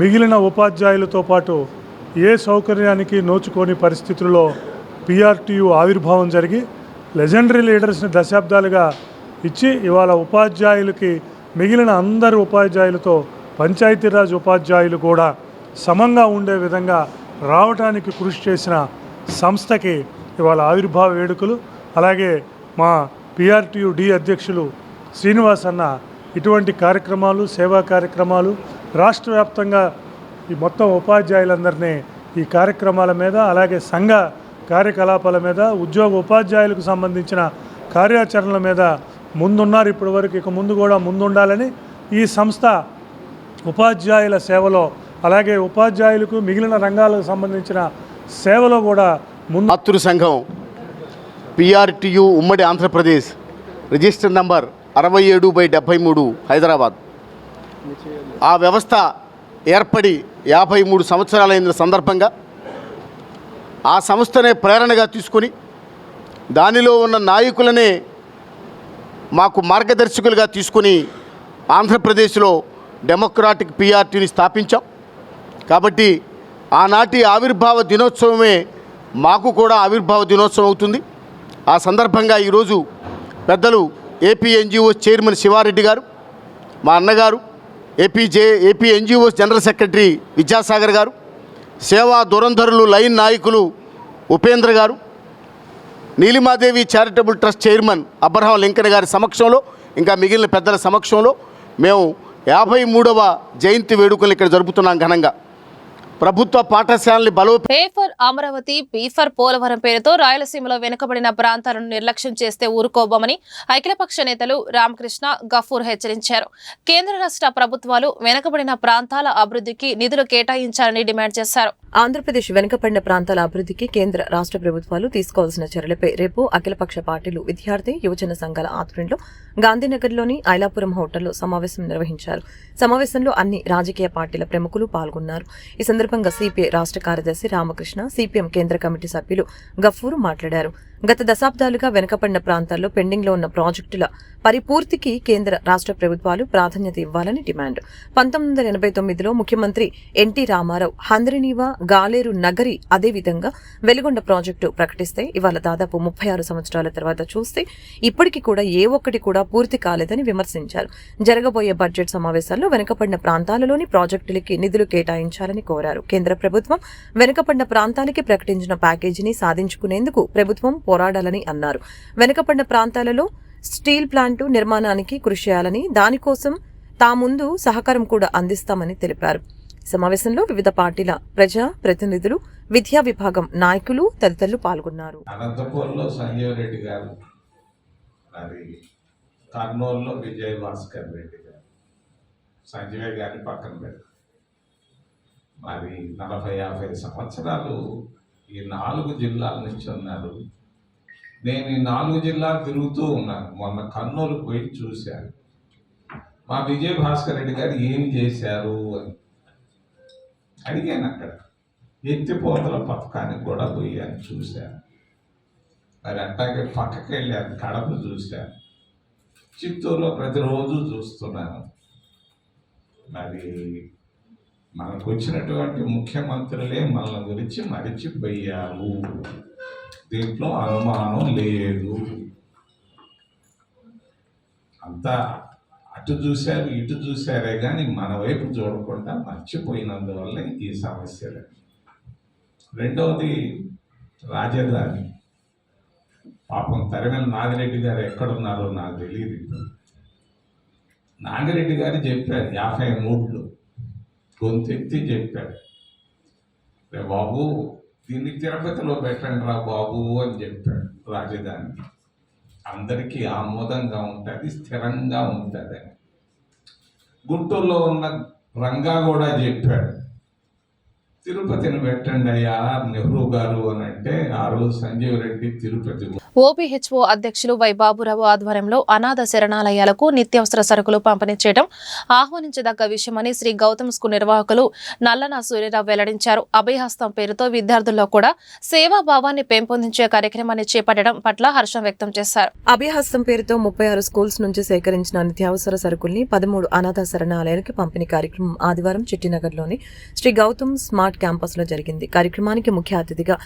మిగిలిన ఉపాధ్యాయులతో పాటు ఏ సౌకర్యానికి నోచుకోని పరిస్థితుల్లో పిఆర్టీయు ఆవిర్భావం జరిగి లెజెండరీ లీడర్స్ని దశాబ్దాలుగా ఇచ్చి ఇవాళ ఉపాధ్యాయులకి మిగిలిన అందరు ఉపాధ్యాయులతో పంచాయతీరాజ్ ఉపాధ్యాయులు కూడా సమంగా ఉండే విధంగా రావడానికి కృషి చేసిన సంస్థకి ఇవాళ ఆవిర్భావ వేడుకలు. అలాగే మా పిఆర్టీయు డి అధ్యక్షులు శ్రీనివాస్ అన్న ఇటువంటి కార్యక్రమాలు, సేవా కార్యక్రమాలు రాష్ట్ర వ్యాప్తంగా ఈ మొత్తం ఉపాధ్యాయులందరినీ ఈ కార్యక్రమాల మీద, అలాగే సంఘ కార్యకలాపాల మీద, ఉద్యోగ ఉపాధ్యాయులకు సంబంధించిన కార్యాచరణల మీద ముందున్నారు ఇప్పటి వరకు, ఇక ముందు కూడా ముందుండాలని ఈ సంస్థ ఉపాధ్యాయుల సేవలో, అలాగే ఉపాధ్యాయులకు మిగిలిన రంగాలకు సంబంధించిన సేవలో కూడా మాతృ సంఘం పిఆర్టీయు ఉమ్మడి ఆంధ్రప్రదేశ్ రిజిస్టర్ నంబర్ 67/73 హైదరాబాద్. ఆ వ్యవస్థ ఏర్పడి 53 సంవత్సరాలైన సందర్భంగా ఆ సంస్థనే ప్రేరణగా తీసుకొని దానిలో ఉన్న నాయకులనే మాకు మార్గదర్శకులుగా తీసుకొని ఆంధ్రప్రదేశ్లో డెమోక్రాటిక్ పిఆర్టీని స్థాపించాం. కాబట్టి ఆనాటి ఆవిర్భావ దినోత్సవమే మాకు కూడా ఆవిర్భావ దినోత్సవం అవుతుంది. ఆ సందర్భంగా ఈరోజు పెద్దలు ఏపీ ఎన్జిఓస్ చైర్మన్ శివారెడ్డి గారు, మా అన్నగారు AP NGOs general secretary Vidyasagar గారు, సేవా దురంధరులు లైన్ నాయకులు ఉపేంద్ర గారు, Neelimadevi charitable trust chairman Abraham Lincoln గారి సమక్షంలో, ఇంకా మిగిలిన పెద్దల సమక్షంలో మేము 53వ జయంతి వేడుకలు ఇక్కడ జరుపుతున్నాం ఘనంగా. ప్రభుత్వ పాఠశాలని A for Amaravati, B for Polavaram పేరుతో రాయలసీమలో వెనుకబడిన ప్రాంతాలను నిర్లక్ష్యం చేస్తే ఊరుకోబోమని అఖిలపక్ష నేతలు రామకృష్ణ, గఫూర్ హెచ్చరించారు. కేంద్ర రాష్ట్ర ప్రభుత్వాలు వెనుకబడిన ప్రాంతాల అభివృద్ధికి నిధులు కేటాయించాలని డిమాండ్ చేశారు. ఆంధ్రప్రదేశ్ వెనుకబడిన ప్రాంతాల అభివృద్ధికి కేంద్ర రాష్ట్ర ప్రభుత్వాలు తీసుకోవాల్సిన చర్యలపై రేపు అఖిలపక్ష పార్టీలు, విద్యార్థి, యువజన సంఘాల ఆధ్వర్యంలో గాంధీనగర్లోని ఐలాపురం హోటల్లో సమావేశం నిర్వహించారు. సమావేశంలో అన్ని రాజకీయ పార్టీల ప్రముఖులు పాల్గొన్నారు. ఈ సందర్భంగా సిపిఐ రాష్ట్ర కార్యదర్శి రామకృష్ణ, సిపిఎం కేంద్ర కమిటీ సభ్యులు గఫూర్ మాట్లాడారు. గత దశాబ్దాలుగా వెనుకబడిన ప్రాంతాల్లో పెండింగ్లో ఉన్న ప్రాజెక్టుల పరిపూర్తికి కేంద్ర రాష్ట్ర ప్రభుత్వాలు ప్రాధాన్యత ఇవ్వాలని డిమాండ్. 1989లో ముఖ్యమంత్రి ఎన్టీ రామారావు హంద్రినీవా, గాలేరు నగరి, అదేవిధంగా వెలుగొండ ప్రాజెక్టు ప్రకటిస్తే ఇవాళ దాదాపు 36 సంవత్సరాల తర్వాత చూస్తే ఇప్పటికీ కూడా ఏ ఒక్కటి కూడా పూర్తి కాలేదని విమర్శించారు. జరగబోయే బడ్జెట్ సమావేశాల్లో వెనుకబడిన ప్రాంతాలలోని ప్రాజెక్టులకి నిధులు కేటాయించాలని కోరారు. కేంద్ర ప్రభుత్వం వెనుకబడిన ప్రాంతాలకి ప్రకటించిన ప్యాకేజీని సాధించుకునేందుకు ప్రభుత్వం పోరాడాలని అన్నారు. వెనుకబడిన ప్రాంతాలలో స్టీల్ ప్లాంటు నిర్మాణానికి కృషి చేయాలని, దానికోసం తాముందు సహకారం కూడా అందిస్తామని తెలిపారు. సమావేశంలో వివిధ పార్టీల ప్రజా ప్రతినిధులు, విద్యా విభాగం నాయకులు తదితరులు పాల్గొన్నారు. అనంతపూర్లో సంజీవ్ రెడ్డి గారు, మరి కర్నూలులో విజయ్ భాస్కర్ రెడ్డి గారు, సంజయ్ గారిని పక్కన పెట్టారు. మరి 40-50 సంవత్సరాలు ఈ 4 జిల్లాల నుంచి ఉన్నారు. నేను ఈ 4 జిల్లాలు తిరుగుతూ ఉన్నాను. మొన్న కర్నూలు పోయి చూశాను. మా విజయ్ భాస్కర్ రెడ్డి గారు ఏం చేశారు అని అడిగాను. అక్కడ ఎత్తిపోతల పథకానికి కూడా పోయాను, చూశాను. మరి అట్లాగే పక్కకి వెళ్ళాను, కడప చూశాను, చిత్తూరులో ప్రతిరోజు చూస్తున్నాను. మరి మనకు వచ్చినటువంటి ముఖ్యమంత్రులే మన గురించి మరిచిపోయారు, దీంట్లో అనుమానం లేదు. అంతా అటు చూశారు ఇటు చూశారే కానీ మన వైపు చూడకుండా మర్చిపోయినందువల్ల ఈ సమస్యలు. రెండవది రాజధాని. పాపం తరిమల నాగిరెడ్డి గారు ఎక్కడున్నారో నాకు తెలియదు. నాగిరెడ్డి గారు చెప్పారు 53లో గొంతెత్తి చెప్పాడు, రే బాబు దీన్ని తిరుపతిలో పెట్టండి రా బాబు అని చెప్పాడు. రాజధాని అందరికీ ఆమోదంగా ఉంటుంది, స్థిరంగా ఉంటుంది అని. గుంటూరులో ఉన్న రంగా కూడా చెప్పాడు, తిరుపతిని పెట్టండి అయ్యా నెహ్రూ గారు అని అంటే ఆ రోజు సంజీవ్ రెడ్డి తిరుపతి. ఓబీహెచ్ఓ అధ్యక్షులు వై బాబురావు ఆధ్వర్యంలో అనాథ శరణాలయాలకు నిత్యావసర సరుకులు పంపిణీ చేయడం ఆహ్వానించదగ్గ విషయమని శ్రీ గౌతమ్ స్కూల్ నిర్వాహకులు నల్లన సూర్యరావు వెల్లడించారు. అభయహస్తం పేరుతో విద్యార్థుల్లో కూడా సేవాభావాన్ని పెంపొందించే కార్యక్రమాన్ని చేపట్టడం పట్ల హర్షం వ్యక్తం చేశారు. అభయహస్తం పేరుతో 36 స్కూల్స్ నుంచి సేకరించిన నిత్యావసర సరుకుల్ని 13 అనాథ శరణాలయాలకు పంపిణీ కార్యక్రమం ఆదివారం చిట్టినగర్లోని శ్రీ గౌతమ్ స్మార్ట్ క్యాంపస్ లో జరిగింది. కార్యక్రమానికి ముఖ్య అతిథిగా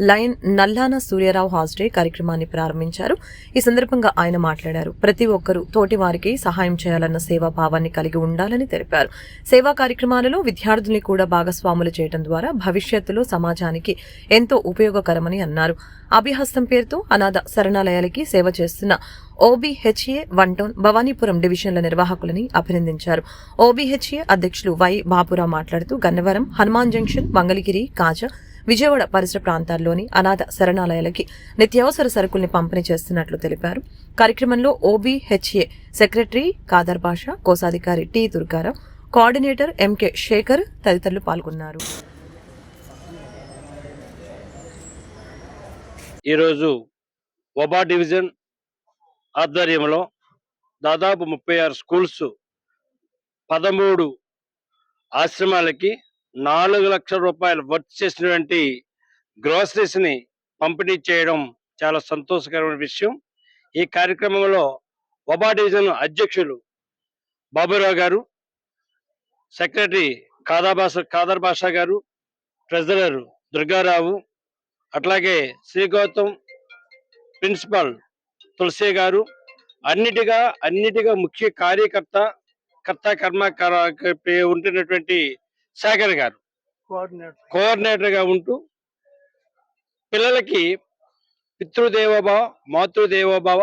లయన్ నల్లాన సూర్యరావు హాస్డే కార్యక్రమాన్ని ప్రారంభించారు. ఈ సందర్భంగా ఆయన మాట్లాడారు. ప్రతి ఒక్కరూ తోటి వారికి సహాయం చేయాలన్న సేవా భావాన్ని కలిగి ఉండాలని తెలిపారు. సేవా కార్యక్రమాలలో విద్యార్థుల్ని కూడా భాగస్వాములు చేయడం ద్వారా భవిష్యత్తులో సమాజానికి ఎంతో ఉపయోగకరమని అన్నారు. అభయహస్తం పేరుతో అనాథ శరణాలయాలకి సేవ చేస్తున్న ఓబీహెచ్ఏ 1 టౌన్ భవానీపురం డివిజన్ల నిర్వాహకులని అభినందించారు. ఓబీహెచ్ఏ అధ్యక్షులు వై బాపురావు మాట్లాడుతూ గన్నవరం, హనుమాన్ జంక్షన్, మంగళగిరి, కాజా, విజయవాడ పరిసర ప్రాంతాల్లోని అనాథ శరణాలయాలకి నిత్యావసర సరుకుల్ని పంపిణీ చేస్తున్నట్లు తెలిపారు. కార్యక్రమంలో ఓబీహెచ్ఏ సెక్రటరీ కాదర్ బాషా, కోశాధికారి T Durgarao, coordinator MK Shekhar తదితరులు పాల్గొన్నారు. ఈరోజు ఒబా డివిజన్ ఆధ్వర్యంలో దాదాపు 36 స్కూల్స్, 13 ఆశ్రమాలకి 4 లక్షల రూపాయలు వర్త్ చేసినటువంటి గ్రోసరీస్ ని పంపిణీ చేయడం చాలా సంతోషకరమైన విషయం. ఈ కార్యక్రమంలో ఒబా డివిజన్ అధ్యక్షులు బాబురావు గారు, సెక్రటరీ కాదర్ బాషా గారు, ట్రెజరర్ దుర్గారావు, అట్లాగే శ్రీ గౌతమ్ ప్రిన్సిపల్ తులసి గారు, అన్నిటిగా ముఖ్య కర్మ ఉంటున్నటువంటి శేఖర్ గారు కోఆర్డినేటర్ గా ఉంటూ పిల్లలకి పితృదేవోభవ, మాతృదేవోభవ,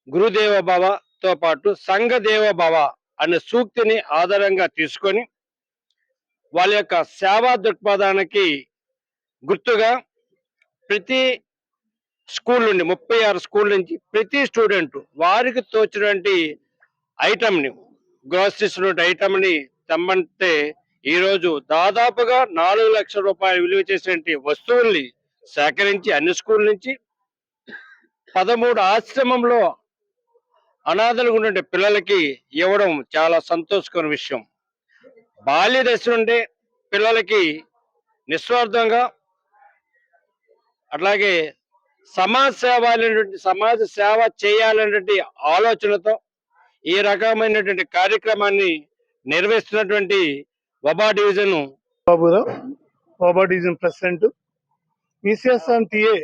గురుదేవోభవతో పాటు సంఘదేవోభవ అనే సూక్తిని ఆధారంగా తీసుకొని వాళ్ళ యొక్క సేవా దృక్పథానికి గుర్తుగా ప్రతి స్కూల్ నుండి 36 స్కూల్ నుంచి ప్రతి స్టూడెంట్ వారికి తోచినటువంటి ఐటమ్ని, గ్రోసరీస్ ఐటమ్ని తెమ్మంటే ఈరోజు దాదాపుగా 4 లక్షల రూపాయలు విలువ చేసినటువంటి వస్తువుల్ని సేకరించి అన్ని స్కూల్ నుంచి 13 ఆశ్రమంలో అనాథలుగా ఉండే పిల్లలకి ఇవ్వడం చాలా సంతోషకరమైన విషయం. బాల్య దశ నుండే పిల్లలకి నిస్వార్థంగా, అట్లాగే సమాజ సేవ చేయాలనేటువంటి ఆలోచనతో ఈ రకమైనటువంటి కార్యక్రమాన్ని నిర్వహిస్తున్నటువంటి ఒబా డివిజన్ ఒబా డివిజన్ ప్రెసిడెంట్ విసిఎస్ఎంటిఏ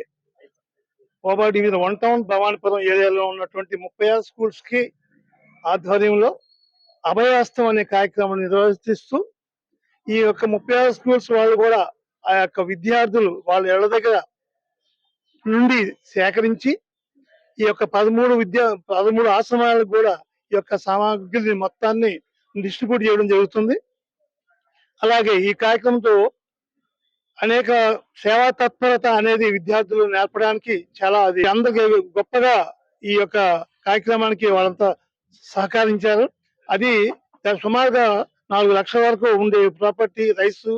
ఒబా డివిజన్ 1 టౌన్ భవానీపురం ఏరియాలో ఉన్నటువంటి 36 స్కూల్స్ కి ఆధ్వర్యంలో అభయహస్తం అనే కార్యక్రమం నిర్వహిస్తూ ఈ యొక్క 36 స్కూల్స్ వాళ్ళు కూడా ఆ యొక్క విద్యార్థులు వాళ్ళ ఇళ్ల దగ్గర నుండి సేకరించి ఈ యొక్క 13 ఆశ్రమాలకు కూడా ఈ యొక్క సామాగ్రిని మొత్తాన్ని డిస్ట్రిబ్యూట్ చేయడం జరుగుతుంది. అలాగే ఈ కార్యక్రమంతో అనేక సేవా తత్పరత అనేది విద్యార్థులు నేర్పడానికి చాలా అది అందరికీ గొప్పగా ఈ యొక్క కార్యక్రమానికి వాళ్ళంతా సహకరించారు. అది సుమారుగా 4 లక్షల వరకు ఉండే ప్రాపర్టీ, రైస్,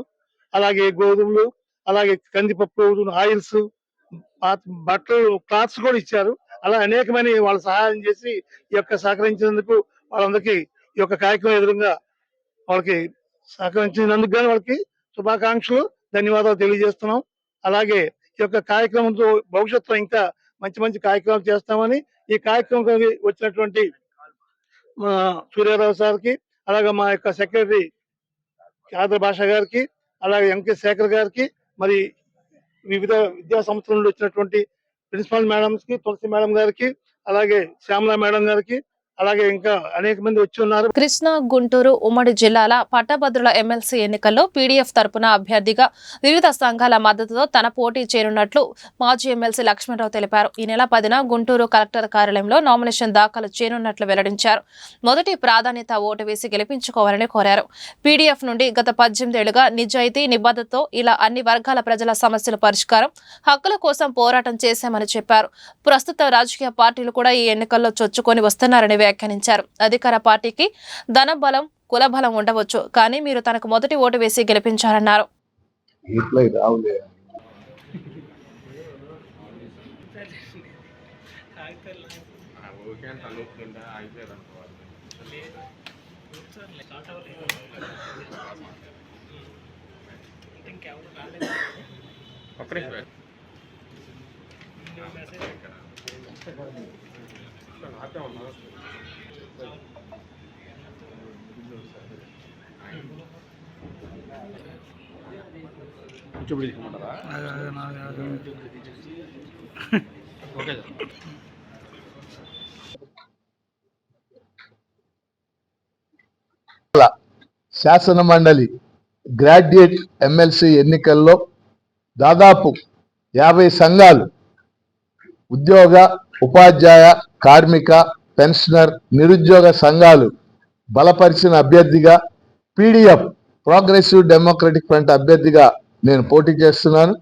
అలాగే గోధుమలు, అలాగే కందిపప్పు, ఆయిల్స్, బట్టలు, క్లాత్స్ కూడా ఇచ్చారు. అలా అనేకమైన వాళ్ళు సహాయం చేసి ఈ యొక్క సహకరించినందుకు వాళ్ళందరికీ ఈ యొక్క కార్యక్రమం ఎదురుగా వాళ్ళకి సహకరించినందుకు గాను వాళ్ళకి శుభాకాంక్షలు, ధన్యవాదాలు తెలియజేస్తున్నాం. అలాగే ఈ యొక్క కార్యక్రమంతో భవిష్యత్తులో ఇంకా మంచి మంచి కార్యక్రమాలు చేస్తామని, ఈ కార్యక్రమానికి వచ్చినటువంటి మా సూర్యారావు సార్కి, అలాగే మా యొక్క సెక్రటరీ ఆదర్ భాష గారికి, అలాగే ఎంకే శేఖర్ గారికి, మరి వివిధ విద్యా సంస్థల నుండి వచ్చినటువంటి ప్రిన్సిపాల్ మేడమ్స్ కి, తులసి మేడం గారికి, అలాగే శ్యామలా మేడం గారికి, అలాగే ఇంకా అనేక మంది వచ్చి ఉన్నారు. కృష్ణా, గుంటూరు ఉమ్మడి జిల్లాల పట్టభద్రుల ఎమ్మెల్సీ ఎన్నికల్లో పీడీఎఫ్ తరపున అభ్యర్థిగా వివిధ సంఘాల మద్దతుతో తన పోటీ చేరున్నట్లు మాజీ ఎమ్మెల్సీ లక్ష్మణరావు తెలిపారు. ఈ నెల 10న గుంటూరు కలెక్టర్ కార్యాలయంలో నామినేషన్ దాఖలు చేయనున్నట్లు వెల్లడించారు. మొదటి ప్రాధాన్యత ఓటు వేసి గెలిపించుకోవాలని కోరారు. పీడీఎఫ్ నుండి గత 18 ఏళ్లుగా నిజాయితీ, నిబద్ధతతో ఇలా అన్ని వర్గాల ప్రజల సమస్యల పరిష్కారం, హక్కుల కోసం పోరాటం చేశామని చెప్పారు. ప్రస్తుత రాజకీయ పార్టీలు కూడా ఈ ఎన్నికల్లో చొచ్చుకొని వస్తున్నారని వ్యాఖ్యానించారు. అధికార పార్టీకి ధనబలం, కులబలం ఉండవచ్చు, కానీ మీరు తనకు మొదటి ఓటు వేసి గెలిపించారన్నారు. శాసన మండలి గ్రాడ్యుయేట్ ఎమ్మెల్సీ ఎన్నికల్లో దాదాపు 50 సంఘాలు ఉద్యోగ, ఉపాధ్యాయ, కార్మిక, పెన్షనర్, నిరుద్యోగ సంఘాలు బలపరిచిన అభ్యర్థిగా పీడీఎఫ్ ప్రోగ్రెసివ్ డెమోక్రటిక్ ఫ్రంట్ అభ్యర్థిగా నేను పోటీ చేస్తున్నాను.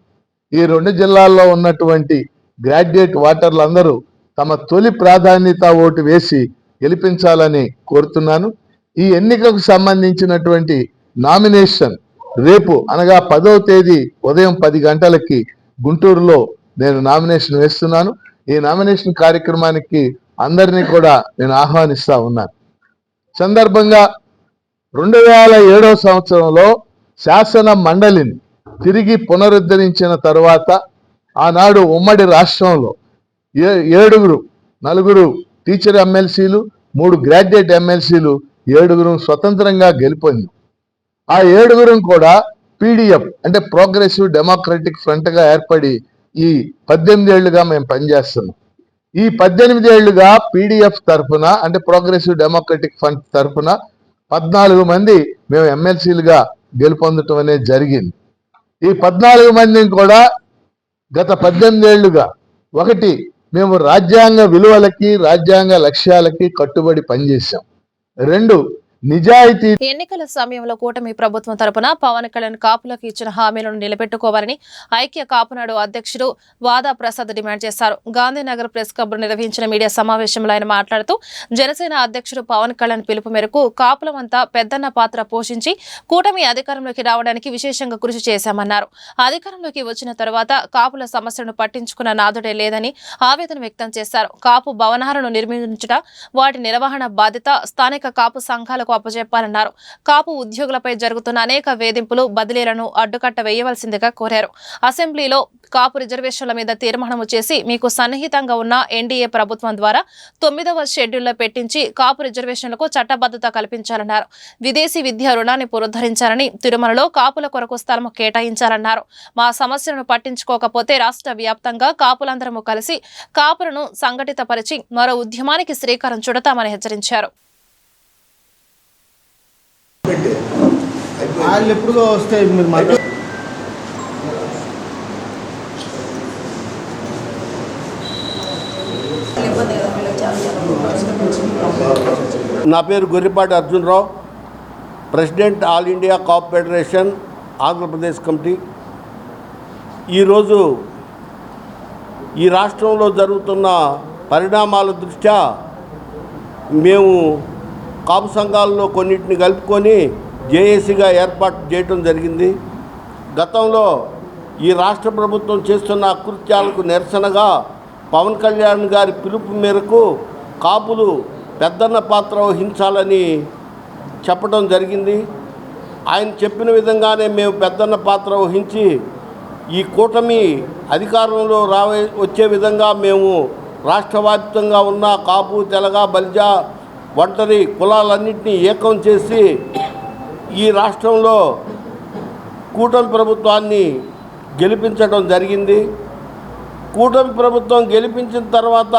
ఈ 2 జిల్లాల్లో ఉన్నటువంటి గ్రాడ్యుయేట్ ఓటర్లందరూ తమ తొలి ప్రాధాన్యత ఓటు వేసి గెలిపించాలని కోరుతున్నాను. ఈ ఎన్నికకు సంబంధించినటువంటి నామినేషన్ రేపు అనగా 10వ తేదీ ఉదయం 10 గంటలకి గుంటూరులో నేను నామినేషన్ వేస్తున్నాను. ఈ నామినేషన్ కార్యక్రమానికి అందరినీ కూడా నేను ఆహ్వానిస్తా ఉన్నాను. సందర్భంగా 2007వ సంవత్సరంలో శాసన మండలిని తిరిగి పునరుద్ధరించిన తర్వాత ఆనాడు ఉమ్మడి రాష్ట్రంలో 4 టీచర్ ఎమ్మెల్సీలు, 3 గ్రాడ్యుయేట్ ఎమ్మెల్సీలు, 7 స్వతంత్రంగా గెలుపొంది. ఆ 7 కూడా పీడీఎఫ్ అంటే ప్రోగ్రెసివ్ డెమోక్రటిక్ ఫ్రంట్ గా ఏర్పడి ఈ 18 ఏళ్లుగా మేము పనిచేస్తున్నాం. ఈ 18 ఏళ్లుగా పీడీఎఫ్ తరఫున అంటే ప్రోగ్రెసివ్ డెమోక్రటిక్ ఫ్రంట్ తరఫున 14 మంది మేము ఎమ్మెల్సీలుగా గెలుపొందటం అనేది జరిగింది. ఈ 14 మందిని కూడా గత 18 ఏళ్లుగా ఒకటి మేము రాజ్యాంగ విలువలకి, రాజ్యాంగ లక్ష్యాలకి కట్టుబడి పనిచేశాం. 2 నిజాయితీ. ఎన్నికల సమయంలో కూటమి ప్రభుత్వం తరపున పవన్ కళ్యాణ్ కాపులకు ఇచ్చిన హామీలను నిలబెట్టుకోవాలని ఐక్య కాపునాడు అధ్యక్షుడు వాదా ప్రసాద్ డిమాండ్ చేశారు. గాంధీనగర్ ప్రెస్ క్లబ్ నిర్వహించిన మీడియా సమావేశంలో ఆయన మాట్లాడుతూ జనసేన అధ్యక్షుడు పవన్ కళ్యాణ్ పిలుపు మేరకు కాపులమంతా పెద్దన్న పాత్ర పోషించి కూటమి అధికారంలోకి రావడానికి విశేషంగా కృషి చేశామన్నారు. అధికారంలోకి వచ్చిన తర్వాత కాపుల సమస్యలను పట్టించుకున్న నాదుడే లేదని ఆవేదన వ్యక్తం చేశారు. కాపు భవనాలను నిర్మించుట, వాటి నిర్వహణ బాధ్యత స్థానిక కాపు సంఘాలకు అప్పజెప్పాలన్నారు. కాపు ఉద్యోగులపై జరుగుతున్న అనేక వేధింపులు, బదిలీలను అడ్డుకట్ట వేయవలసిందిగా కోరారు. అసెంబ్లీలో కాపు రిజర్వేషన్ల మీద తీర్మానం చేసి మీకు సన్నిహితంగా ఉన్న ఎన్డీఏ ప్రభుత్వం ద్వారా 9వ షెడ్యూల్లో పెట్టించి కాపు రిజర్వేషన్లకు చట్టబద్ధత కల్పించాలన్నారు. విదేశీ విద్యా రుణాన్ని పునరుద్ధరించాలని, తిరుమలలో కాపుల కొరకు స్థలం కేటాయించాలన్నారు. మా సమస్యలను పట్టించుకోకపోతే రాష్ట్ర వ్యాప్తంగా కాపులందరము కలిసి కాపులను సంఘటితపరిచి మరో ఉద్యమానికి శ్రీకారం చుడతామని హెచ్చరించారు. వాళ్ళు ఎప్పుడుగా వస్తే మీరు నా పేరు Gorrepati Arjunarao, president all India Kapu federation Andhra Pradesh committee. ఈరోజు ఈ రాష్ట్రంలో జరుగుతున్న పరిణామాల దృష్ట్యా మేము కాపు సంఘాల్లో కొన్నిటిని కలుపుకొని జేఏసీగా ఏర్పాటు చేయడం జరిగింది. గతంలో ఈ రాష్ట్ర ప్రభుత్వం చేస్తున్న అకృత్యాలకు నిరసనగా పవన్ కళ్యాణ్ గారి పిలుపు మేరకు కాపులు పెద్దన్న పాత్ర వహించాలని చెప్పడం జరిగింది. ఆయన చెప్పిన విధంగానే మేము పెద్దన్న పాత్ర వహించి ఈ కూటమి అధికారంలో వచ్చే విధంగా మేము రాష్ట్ర వ్యాప్తంగా ఉన్న కాపు, తెలగ, బలిజ, ఒంటరి కులాలన్నింటినీ ఏకం చేసి ఈ రాష్ట్రంలో కూటమి ప్రభుత్వాన్ని గెలిపించడం జరిగింది. కూటమి ప్రభుత్వం గెలిపించిన తర్వాత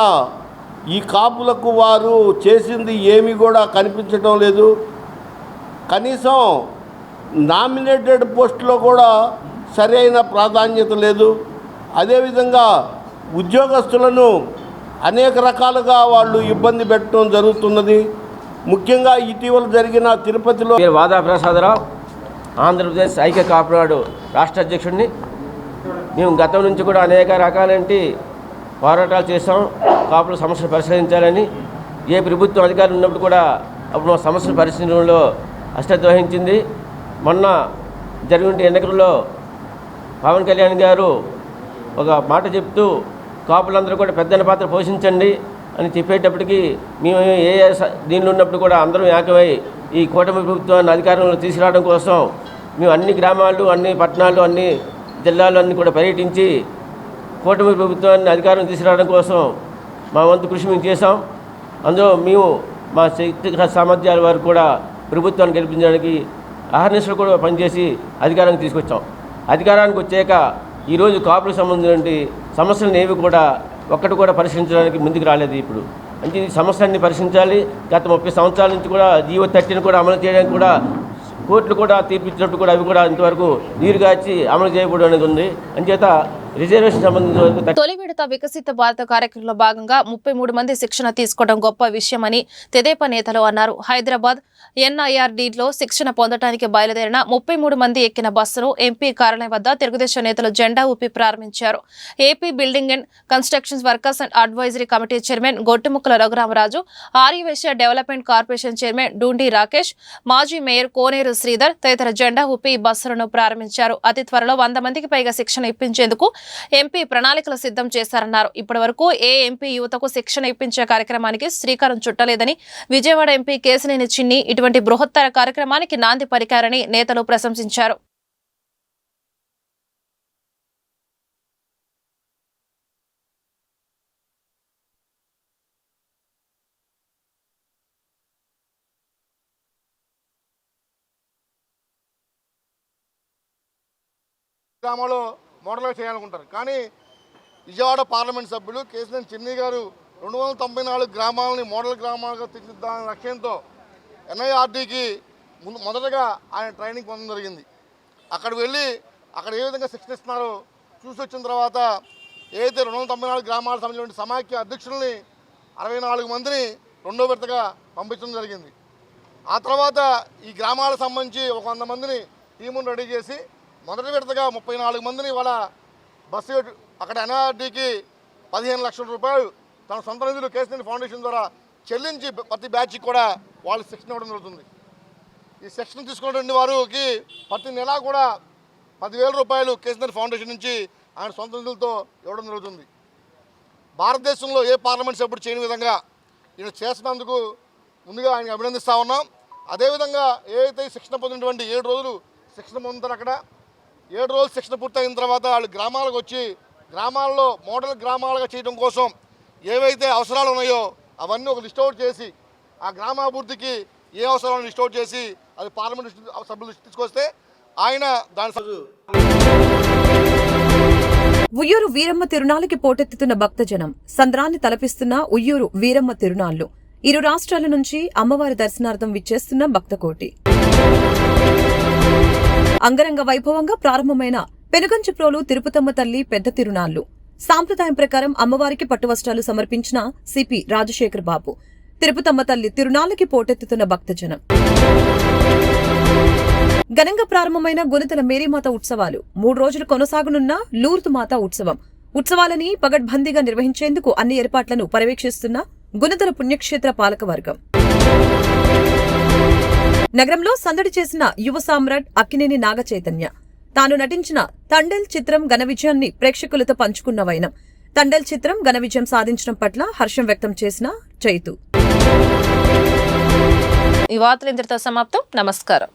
ఈ కాపులకు వారు చేసింది ఏమీ కూడా కనిపించడం లేదు. కనీసం నామినేటెడ్ పోస్టులో కూడా సరైన ప్రాధాన్యత లేదు. అదేవిధంగా ఉద్యోగస్తులను అనేక రకాలుగా వాళ్ళు ఇబ్బంది పెట్టడం జరుగుతున్నది. ముఖ్యంగా ఇటీవల జరిగిన తిరుపతిలో వాదా ప్రసాదరావు, ఆంధ్రప్రదేశ్ ఐక్య కాపునాడు రాష్ట్ర అధ్యక్షుడిని. మేము గతం నుంచి కూడా అనేక రకాలంటి పోరాటాలు చేసాం. కాపుల సమస్యలు పరిశీలించాలని ఏ ప్రభుత్వం అధికారులు ఉన్నప్పుడు కూడా అప్పుడు మా సమస్యల పరిశీలనలో అశ్రద్ధ వహించింది. మొన్న జరిగిన ఎన్నికల్లో పవన్ కళ్యాణ్ గారు ఒక మాట చెప్తూ కాపులందరూ కూడా పెద్దన్న పాత్ర పోషించండి అని చెప్పేటప్పటికీ మేము ఏ దీనిలో ఉన్నప్పుడు కూడా అందరం ఏకమై ఈ కూటమి ప్రభుత్వాన్ని అధికారంలో తీసుకురావడం కోసం మేము అన్ని గ్రామాలు, అన్ని పట్టణాలు, అన్ని జిల్లాలు అన్నీ కూడా పర్యటించి కూటమి ప్రభుత్వాన్ని అధికారం తీసుకురావడం కోసం మా వంతు కృషి మేము చేశాం. అందులో మేము మా శక్తి సామర్థ్యాల వారు కూడా ప్రభుత్వాన్ని గెలిపించడానికి అహర్నిశలు కూడా పనిచేసి అధికారానికి తీసుకొచ్చాం. అధికారానికి వచ్చాక ఈరోజు కాపులకు సంబంధించిన సమస్యలను ఏవి కూడా ఒక్కటి కూడా పరిశీలించడానికి ముందుకు రాలేదు. ఇప్పుడు అంటే ఈ సమస్యలన్నీ పరిశీలించాలి. గత 30 సంవత్సరాల నుంచి కూడా జీవో 30ని కూడా అమలు చేయడానికి కూడా కోర్టులు కూడా తీర్పిచ్చినప్పుడు కూడా అవి కూడా ఇంతవరకు నీరుగాచి అమలు చేయకూడదు అనేది ఉంది. అంచేత రిజర్వేషన్ సంబంధించిన తొలి విడత వికసిత భారత కార్యక్రమంలో భాగంగా 33 మంది శిక్షణ తీసుకోవడం గొప్ప విషయమని తెదేపా నేతలు అన్నారు. హైదరాబాద్ ఎన్ఐఆర్డీలో శిక్షణ పొందడానికి బయలుదేరిన 33 మంది ఎక్కిన బస్సును ఎంపీ కార్యాలయం వద్ద తెలుగుదేశం నేతలు జెండా ఊపి ప్రారంభించారు. AP building and constructions workers and advisory committee chairman Gottumukkala Raghuramaraju, Arya Vysya development corporation chairman Dundi Rakesh, మాజీ మేయర్ కోనేరు శ్రీధర్ తదితర జెండా ఊపి ఈ బస్సులను ప్రారంభించారు. అతి త్వరలో 100 మందికి పైగా శిక్షణ ఇప్పించేందుకు ఎంపీ ప్రణాళికలు సిద్ధం చేశారన్నారు. ఇప్పటివరకు ఏ ఎంపీ యువతకు శిక్షణ ఇప్పించే కార్యక్రమానికి శ్రీకారం చుట్టలేదని, విజయవాడ ఎంపీ కేశినేని చిన్ని ఇటువంటి బృహత్తర కార్యక్రమానికి నాంది పలికారని నేతలు ప్రశంసించారు. గ్రామాల్లో మోడల్గా చేయాలనుకుంటారు. కానీ విజయవాడ పార్లమెంట్ సభ్యులు కేశినేని చిన్ని గారు 294 గ్రామాలని మోడల్ గ్రామాలుగా తీర్చిదిద్దాలనే లక్ష్యంతో ఎన్ఐఆర్డీకి మొదటగా ఆయన ట్రైనింగ్ పొందడం జరిగింది. అక్కడికి వెళ్ళి అక్కడ ఏ విధంగా శిక్షణ ఇస్తున్నారో చూసి వచ్చిన తర్వాత ఏదైతే 294 గ్రామాలకు సంబంధించిన సమాఖ్య అధ్యక్షుల్ని 64 మందిని రెండో విడతగా పంపించడం జరిగింది. ఆ తర్వాత ఈ గ్రామాలకు సంబంధించి ఒక 100 మందిని టీమును రెడీ చేసి మొదటి విడతగా 34 మందిని వాళ్ళ బస్సు అక్కడ ఎన్ఆర్డీకి 15 లక్షల రూపాయలు తన సొంత నిధులు కేశినేని ఫౌండేషన్ ద్వారా చెల్లించి ప్రతి బ్యాచ్కి కూడా వాళ్ళు శిక్షణ ఇవ్వడం జరుగుతుంది. ఈ శిక్షణ తీసుకున్నటువంటి వారికి ప్రతి నెల కూడా 10,000 రూపాయలు కేశినేని ఫౌండేషన్ నుంచి ఆయన సొంత నిధులతో ఇవ్వడం జరుగుతుంది. భారతదేశంలో ఏ పార్లమెంట్ సభ్యుడు చేయని విధంగా ఈయన చేసినందుకు ముందుగా ఆయన అభినందిస్తూ ఉన్నాం. అదేవిధంగా ఏదైతే శిక్షణ పొందినటువంటి 7 రోజులు శిక్షణ పొందుతారు, అక్కడ 7 రోజులు శిక్షణ పూర్తయిన తర్వాత వాళ్ళు గ్రామాలకు వచ్చి గ్రామాల్లో మోడల్ గ్రామాలుగా చేయడం కోసం ఏవైతే అవసరాలు ఉన్నాయో అవన్నీ ఒక లిస్ట్ అవుట్ చేసి ఆ గ్రామాభివృద్ధికి ఏ అవసరాలను లిస్ట్ అవుట్ చేసి అది పార్లమెంట్ సభ్యులు తీసుకొస్తే ఆయన దాని ఉయ్యూరు వీరమ్మ తిరునాళ్ళకి పోటెత్తుతున్న భక్తజనం సంద్రాన్ని తలపిస్తున్న ఉయ్యూరు వీరమ్మ తిరునాళ్లు. ఇరు రాష్ట్రాల నుంచి అమ్మవారి దర్శనార్థం విచ్చేస్తున్న భక్తకోటి. అంగరంగ వైభవంగా ప్రారంభమైన పెనుగంచిప్రోలు తిరుపతమ్మ తల్లి పెద్ద తిరునాళ్లు. సాంప్రదాయం ప్రకారం అమ్మవారికి పట్టువస్త్రాలు సమర్పించిన సిపి రాజశేఖర్ బాబు. తిరుపతమ్మ తల్లి తిరునాళ్లకి పోటెత్తుతున్న భక్తజనం. ఘనంగా ప్రారంభమైన గుణితల మేరీమాత ఉత్సవాలు 3 రోజులు కొనసాగనున్న లూర్దు మాత ఉత్సవం. ఉత్సవాలని పగడ్బందీగా నిర్వహించేందుకు అన్ని ఏర్పాట్లను పర్యవేక్షిస్తున్న గుణితల పుణ్యక్షేత్ర పాలకవర్గం. నగరంలో సందడి చేసిన యువ సామ్రాట్ అక్కినేని నాగచైతన్య. తాను నటించిన తండేల్ చిత్రం ఘన విజయాన్ని ప్రేక్షకులతో పంచుకున్న వైనం. తండేల్ చిత్రం ఘన విజయం సాధించడం పట్ల హర్షం వ్యక్తం చేసిన చైతు. ఈ వార్తలు ఇంతటితో సమాప్తం. నమస్కారం.